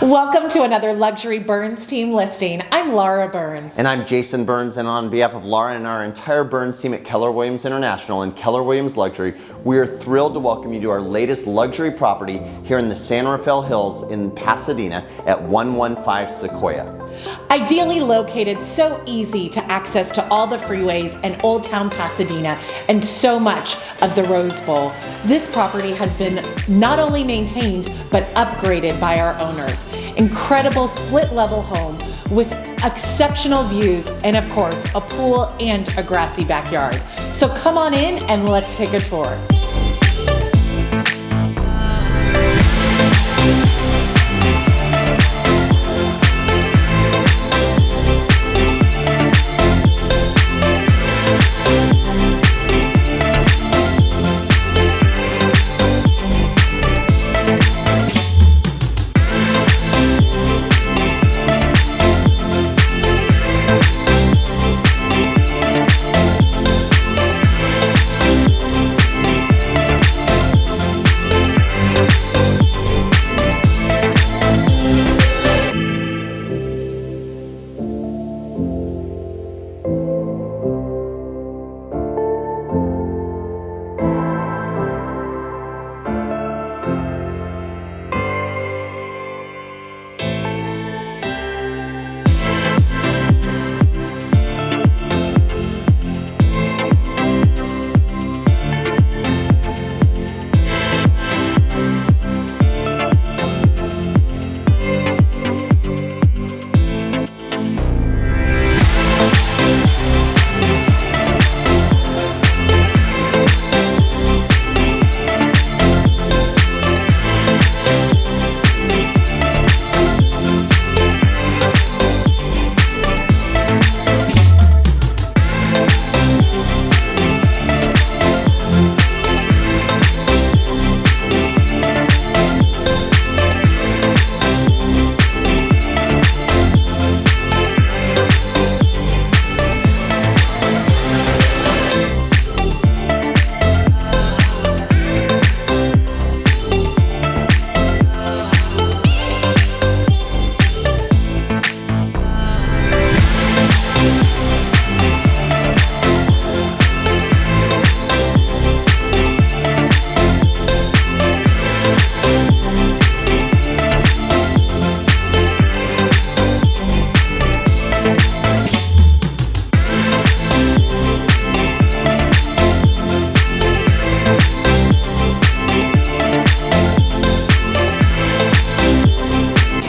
Welcome to another Luxury Berns team listing. I'm Laura Berns. And I'm Jason Berns, and on behalf of Laura and our entire Berns team at Keller Williams International and Keller Williams Luxury, we are thrilled to welcome you to our latest luxury property here in the San Rafael Hills in Pasadena at 115 Sequoia. Ideally located, so easy to access to all the freeways and Old Town Pasadena and so much of the Rose Bowl, this property has been not only maintained but upgraded by our owners. Incredible split level home with exceptional views and of course a pool and a grassy backyard. So come on in and let's take a tour.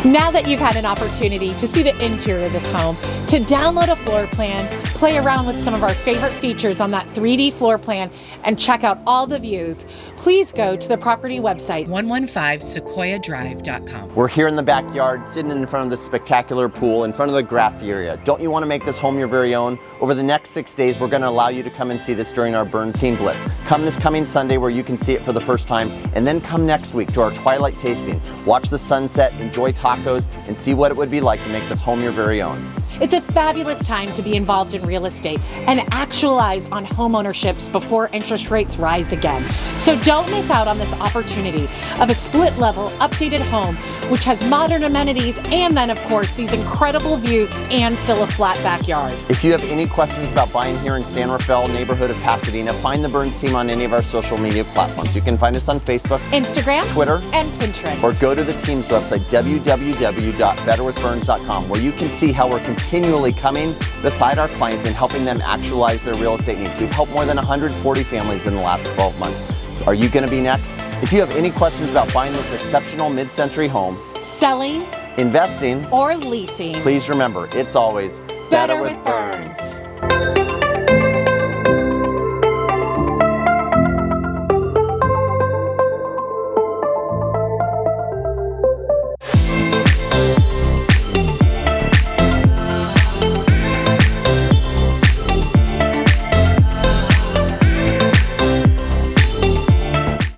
Now that you've had an opportunity to see the interior of this home, to download a floor plan, play around with some of our favorite features on that 3D floor plan, and check out all the views, please go to the property website, 115sequoiadrive.com. We're here in the backyard, sitting in front of the spectacular pool, in front of the grassy area. Don't you want to make this home your very own? Over the next 6 days, we're going to allow you to come and see this during our Berns Team Blitz. Come this coming Sunday where you can see it for the first time, and then come next week to our twilight tasting. Watch the sunset, enjoy tacos, and see what it would be like to make this home your very own. It's a fabulous time to be involved in real estate and actualize on home ownerships before interest rates rise again. So don't miss out on this opportunity of a split level, updated home, which has modern amenities and then of course these incredible views and still a flat backyard. If you have any questions about buying here in San Rafael neighborhood of Pasadena, find the Berns team on any of our social media platforms. You can find us on Facebook, Instagram, Twitter, and Pinterest. Or go to the team's website, www.betterwithberns.com, where you can see how we're continually coming beside our clients and helping them actualize their real estate needs. We've helped more than 140 families in the last 12 months. Are you going to be next? If you have any questions about buying this exceptional mid-century home, selling, investing, or leasing, please remember, it's always better with Berns.